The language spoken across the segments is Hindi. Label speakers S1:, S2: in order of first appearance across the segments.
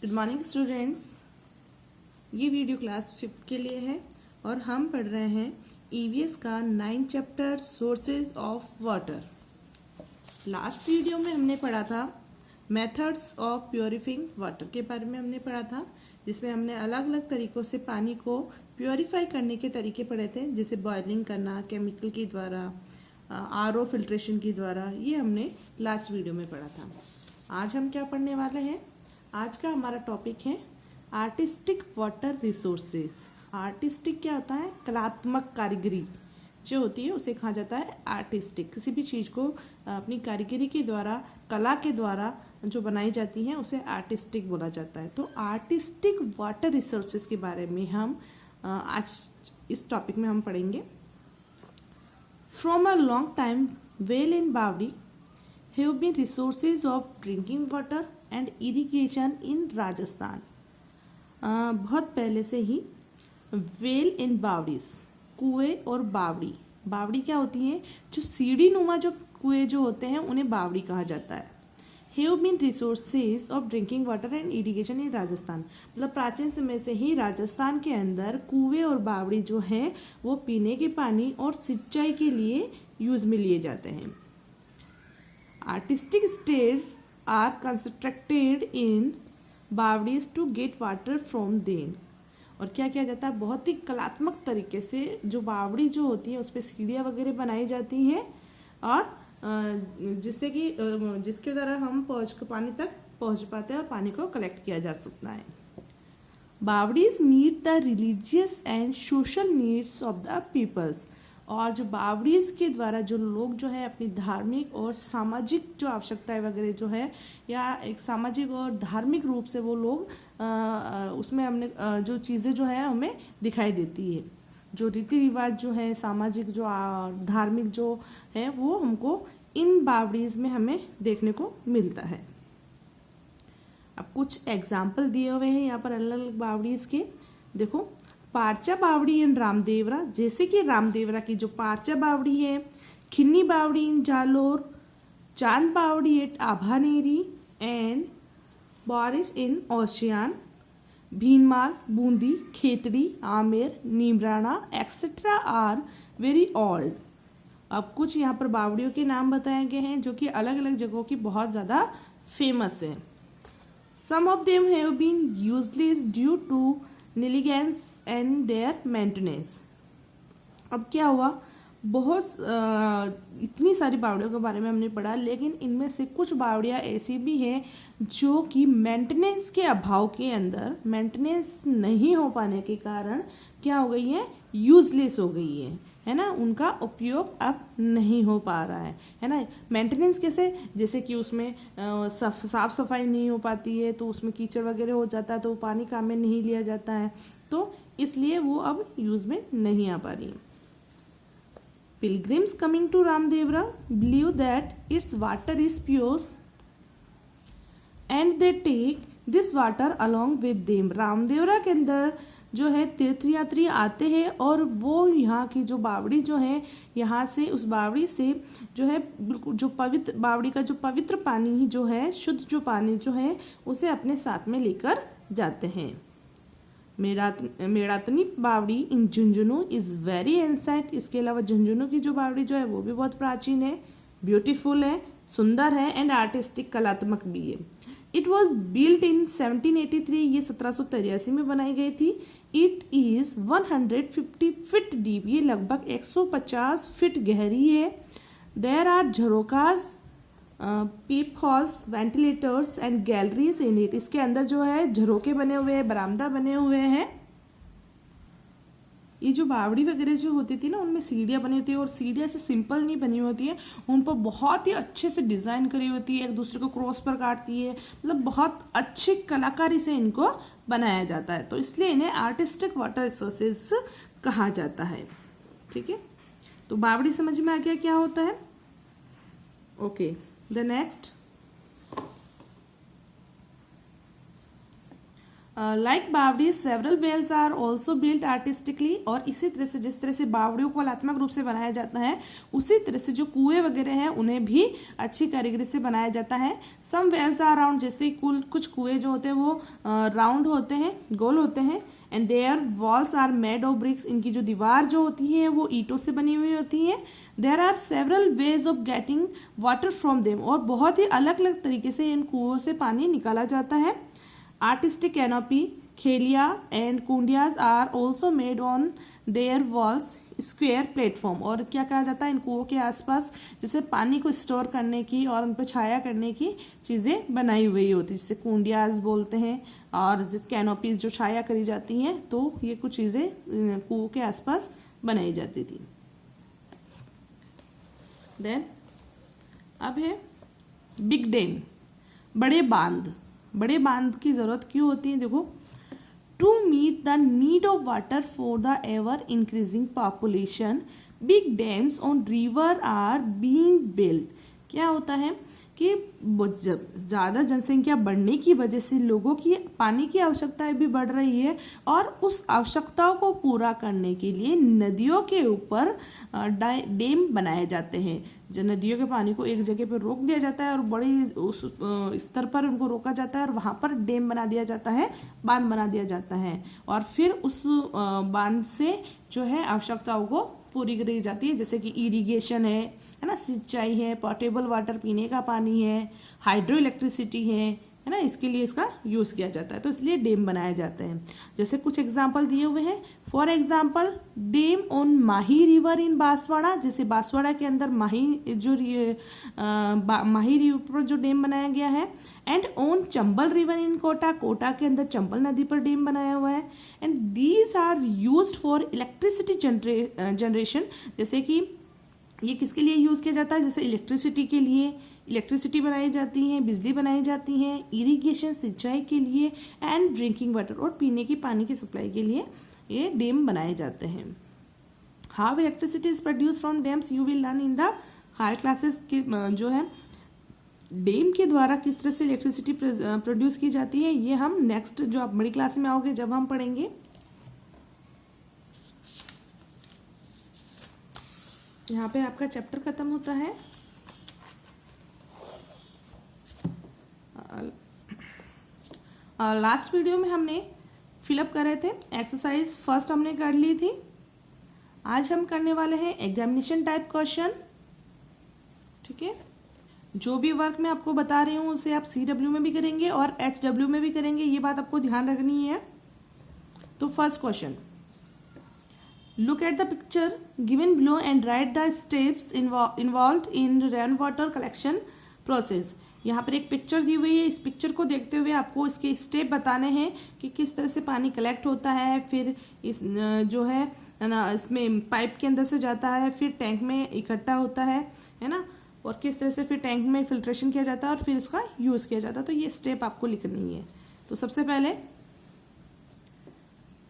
S1: Good morning students. ये वीडियो क्लास 5th के लिए है और हम पढ़ रहे हैं ईवीएस का 9 chapter sources of water. Last video में हमने पढ़ा था मेथड्स ऑफ प्योरीफाइंग वाटर के बारे में हमने पढ़ा था, जिसमें हमने अलग अलग तरीकों से पानी को प्योरीफाई करने के तरीके पढ़े थे, जैसे बॉयलिंग करना, केमिकल के द्वारा, आरओ फिल्ट्रेशन के द्वारा। ये हमने लास्ट वीडियो में पढ़ा था। आज हम क्या पढ़ने वाले हैं? आज का हमारा टॉपिक है आर्टिस्टिक वाटर रिसोर्सेज। आर्टिस्टिक क्या होता है? कलात्मक कारीगरी जो होती है उसे कहा जाता है आर्टिस्टिक। किसी भी चीज़ को अपनी कारीगरी के द्वारा, कला के द्वारा जो बनाई जाती है उसे आर्टिस्टिक बोला जाता है। तो आर्टिस्टिक वाटर रिसोर्सेज के बारे में हम आज इस टॉपिक में हम पढ़ेंगे। From a long time well in बावड़ी have been resources of drinking water and irrigation in Rajasthan. बहुत पहले से ही वेल इन बावड़ीज, कुएं और बावड़ी। बावड़ी क्या होती है? जो सीढ़ी नुमा जो कुएं जो होते हैं उन्हें बावड़ी कहा जाता है। Have been resources of drinking water and irrigation in Rajasthan, मतलब प्राचीन समय से ही राजस्थान के अंदर कुएं और बावड़ी जो हैं वो पीने के पानी और सिंचाई के लिए यूज में लिए जाते हैं। Artistic stairs are constructed in baoris to get water from then. और क्या किया जाता है? बहुत ही कलात्मक तरीके से जो बावड़ी जो होती है उस पर सीढ़ियाँ वगैरह बनाई जाती हैं और जिससे कि जिसके द्वारा हम पानी तक पहुंच पाते हैं और पानी को कलेक्ट किया जा सकता है। Baoris meet the religious and social needs of the peoples. और जो बावड़ीज के द्वारा जो लोग जो है अपनी धार्मिक और सामाजिक जो आवश्यकताएं वगैरह जो है, या एक सामाजिक और धार्मिक रूप से वो लोग उसमें हमने जो चीज़ें जो है हमें दिखाई देती है, जो रीति रिवाज जो है, सामाजिक जो धार्मिक जो है वो हमको इन बावड़ीज में हमें देखने को मिलता है। अब कुछ एग्जाम्पल दिए हुए हैं यहाँ पर अलग अलग बावड़ीज के। देखो, पारचा बावड़ी इन रामदेवरा, जैसे कि रामदेवरा की जो पारचा बावड़ी है, खिन्नी बावड़ी इन जालोर, चांद बावड़ी eight Abhaneri and baoris in Osian, Bhinmal, Bundi, Khetri, Amer, Neemrana etcetera are very old. अब कुछ यहाँ पर बावड़ियों के नाम बताए गए हैं जो कि अलग अलग जगहों की बहुत ज़्यादा फेमस है। Some of them have been useless due to negligence and their maintenance. अब क्या हुआ? बहुत इतनी सारी बावड़ियों के बारे में हमने पढ़ा, लेकिन इनमें से कुछ बावड़ियाँ ऐसी भी हैं जो कि मेंटेनेंस के अभाव के अंदर, मेंटेनेंस नहीं हो पाने के कारण क्या हो गई है? यूजलेस हो गई है ना। उनका उपयोग अब नहीं हो पा रहा है ना। मेंटेनेंस कैसे? जैसे कि उसमें साफ सफाई नहीं हो पाती है तो उसमें कीचड़ वगैरह हो जाता है तो पानी काम में नहीं लिया जाता है, तो इसलिए वो अब यूज में नहीं आ पा रही। Pilgrims coming to Ramdevra believe that its water is pure and they take this water along with them। Ramdevra के अंदर जो है तीर्थयात्री आते हैं और वो यहाँ की जो बावड़ी जो है, यहाँ से उस बावड़ी से जो है बिल्कुल जो पवित्र बावड़ी का जो पवित्र पानी जो है, शुद्ध जो पानी जो है उसे अपने साथ में लेकर जाते हैं। मेड़ातनी बावड़ी इन झुंझुनू इज़ वेरी एंसाइट। इसके अलावा झुंझुनू की जो बावड़ी जो है वो भी बहुत प्राचीन है, ब्यूटीफुल है, सुंदर है एंड आर्टिस्टिक, कलात्मक भी है। इट वॉज बिल्ट इन 1783, ये 1783 में बनाई गई थी। इट इज़ 150 फीट डीप, ये लगभग 150 फीट गहरी है। There are jharokhas, peep holes, ventilators and galleries in it. इसके अंदर जो है झरोके बने हुए हैं, बरामदा बने हुए हैं। ये जो बावड़ी वगैरह जो होती थी ना, उनमें सीढ़ियाँ बनी होती है और सीढ़ियाँ से सिंपल नहीं बनी होती है, उन पर बहुत ही अच्छे से डिज़ाइन करी होती है, एक दूसरे को क्रॉस पर काटती है, मतलब बहुत अच्छी कलाकारी से इनको बनाया जाता है, तो इसलिए इन्हें आर्टिस्टिक वाटर रिसोर्सेज कहा जाता है। ठीक है, तो बावड़ी समझ में आ गया क्या होता है? Okay, the next like baori several wells are also built artistically, और इसी तरह से जिस तरह से बावड़ियों को कलात्मक रूप से बनाया जाता है उसी तरह से जो कुएं वगैरह हैं उन्हें भी अच्छी कारीगरी से बनाया जाता है. सम वेल्स आर राउंड, जैसे कुछ कुएं जो होते हैं वो राउंड होते हैं, गोल होते हैं. And their walls are made of bricks, इनकी जो दीवार जो होती है वो ईंटों से बनी हुई होती है. There are several ways of getting water from them, और बहुत ही अलग अलग तरीके से इन कुओं से पानी निकाला जाता है. Artistic canopy, khelia and kundias are also made on their walls square platform, और क्या कहा जाता है इन कुओं के आसपास जैसे पानी को स्टोर करने की और उन पर छाया करने की चीज़ें बनाई हुई होती है, जिसे कुंडियाज बोलते हैं, और जिस कैनोपीज जो छाया करी जाती हैं, तो ये कुछ चीज़ें कुओं के आसपास बनाई जाती थी. देन अब है बिग डैम, बड़े बांध. बड़े बांध की जरूरत क्यों होती है? देखो, to meet the need of water for the ever increasing population big dams on river are being build. क्या होता है कि ज़्यादा जनसंख्या बढ़ने की वजह से लोगों की पानी की आवश्यकताएं भी बढ़ रही है, और उस आवश्यकताओं को पूरा करने के लिए नदियों के ऊपर डैम बनाए जाते हैं. जो नदियों के पानी को एक जगह पर रोक दिया जाता है और बड़ी उस स्तर पर उनको रोका जाता है, और वहाँ पर डैम बना दिया जाता है, बांध बना दिया जाता है, और फिर उस बांध से जो है आवश्यकताओं को पूरी करी जाती है, जैसे कि इरिगेशन है ना, सिंचाई है, पोर्टेबल वाटर पीने का पानी है, हाइड्रो इलेक्ट्रिसिटी है ना, इसके लिए इसका यूज़ किया जाता है. तो इसलिए डैम बनाए जाते हैं. जैसे कुछ एग्जांपल दिए हुए हैं. For example dam on Mahi river in Banswara, जैसे बांसवाड़ा के अंदर माही माही रिवर पर जो डैम बनाया गया है. And on Chambal river in Kota, Kota के अंदर चंबल नदी पर डैम बनाया हुआ है. And these are used for electricity generation, जैसे कि ये किसके लिए यूज़ किया जाता है? जैसे इलेक्ट्रिसिटी के लिए इलेक्ट्रिसिटी बनाई जाती है, बिजली बनाई जाती है, इरिगेशन सिंचाई के लिए, एंड ड्रिंकिंग वाटर और पीने की पानी की सप्लाई के लिए ये डैम बनाए जाते हैं. How electricity is produce from dams you will learn in the higher classes की जो है डैम के द्वारा किस तरह से इलेक्ट्रिसिटी प्रोड्यूस की जाती है, ये हम नेक्स्ट जो आप बड़ी क्लास में आओगे जब हम पढ़ेंगे. यहाँ पे आपका चैप्टर खत्म होता है. लास्ट वीडियो में हमने फिलअप करे थे, एक्सरसाइज फर्स्ट हमने कर ली थी. आज हम करने वाले हैं एग्जामिनेशन टाइप क्वेश्चन. ठीक है, जो भी वर्क मैं आपको बता रही हूँ उसे आप CW में भी करेंगे और HW में भी करेंगे, ये बात आपको ध्यान रखनी है. तो first question, look at the picture given below and write the steps involved in rainwater collection process. यहाँ पर एक पिक्चर दी हुई है, इस पिक्चर को देखते हुए आपको इसके स्टेप बताने हैं कि किस तरह से पानी कलेक्ट होता है, फिर इस जो है ना इसमें पाइप के अंदर से जाता है, फिर टैंक में इकट्ठा होता है ना, और किस तरह से फिर टैंक में फिल्ट्रेशन किया जाता है और फिर उसका यूज़ किया जाता है. तो ये स्टेप आपको लिखनी है. तो सबसे पहले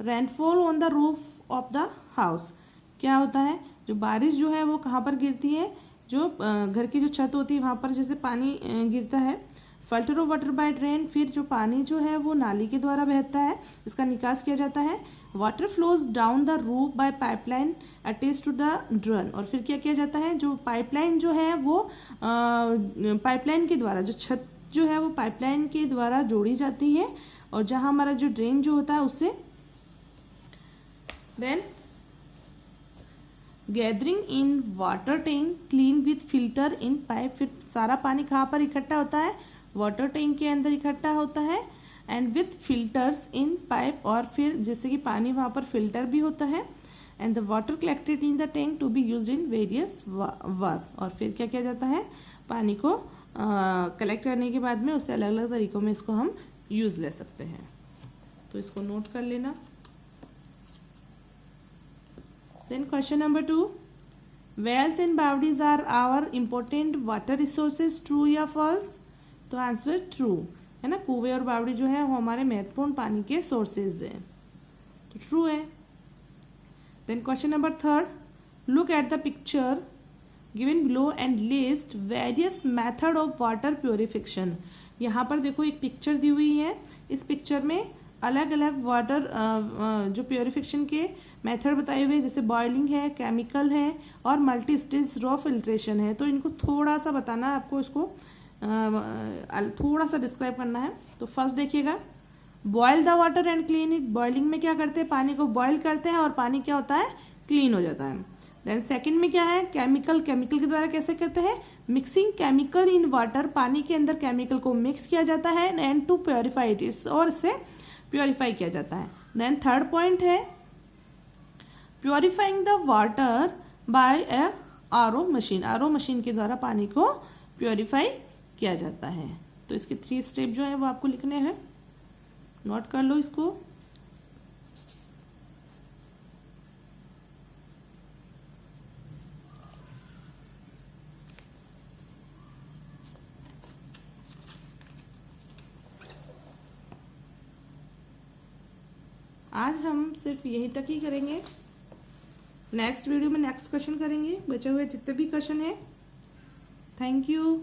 S1: rainfall on the roof of the house. क्या होता है? जो बारिश जो है वो कहाँ पर गिरती है? जो घर की जो छत होती है वहाँ पर जैसे पानी गिरता है. Filter of water bye drain, फिर जो पानी जो है वो नाली के द्वारा बहता है, उसका निकास किया जाता है. Water flows down the roof by pipeline attach to the drain, और फिर क्या किया जाता है? जो पाइपलाइन जो है वो पाइपलाइन के द्वारा, जो छत जो है वो पाइपलाइन के द्वारा जोड़ी जाती है, और जहाँ हमारा जो ड्रेन जो होता है उससे. Then gathering in water tank clean with filter in pipe, फिर सारा पानी कहाँ पर इकट्ठा होता है? वाटर टैंक के अंदर इकट्ठा होता है. And with filters in pipe, और फिर जैसे कि पानी वहाँ पर फिल्टर भी होता है. And the water collected in the tank to be use in various work, और फिर क्या किया जाता है? पानी को कलेक्ट करने के बाद में उससे अलग अलग तरीकों में इसको हम यूज़ ले सकते हैं. तो इसको नोट कर लेना. Then question number 2, wells and बावड़ीज are our important water resources, true या false? तो आंसर ट्रू है ना. कुएं और बावड़ी जो है वो हमारे महत्वपूर्ण पानी के सोर्सेज हैं, तो ट्रू है. Then question number 3, look at the picture given below and list various method of water purification. यहाँ पर देखो एक पिक्चर दी हुई है, इस पिक्चर में अलग अलग वाटर जो प्योरीफिकेशन के मेथड बताए हुए, जैसे बॉइलिंग है, केमिकल है और मल्टी स्टेज रॉ फिल्ट्रेशन है। तो इनको थोड़ा सा बताना है आपको, इसको थोड़ा सा डिस्क्राइब करना है। तो फर्स्ट देखिएगा, boil the water and clean it. Boiling में क्या करते हैं, पानी को बॉयल करते हैं और पानी क्या होता है, क्लीन हो जाता है। देन सेकंड में क्या है, केमिकल। केमिकल के द्वारा कैसे करते हैं, मिक्सिंग केमिकल इन वाटर, पानी के अंदर केमिकल को मिक्स किया जाता है एंड टू प्योरीफाई इट, और इससे प्योरीफाई किया जाता है। देन थर्ड पॉइंट है purifying the water bye A RO machine. RO machine के द्वारा पानी को प्योरीफाई किया जाता है। तो इसके 3 स्टेप जो है वो आपको लिखने हैं, नोट कर लो इसको। आज हम सिर्फ यहीं तक ही करेंगे। नेक्स्ट वीडियो में नेक्स्ट क्वेश्चन करेंगे, बचे हुए जितने भी क्वेश्चन हैं। Thank you.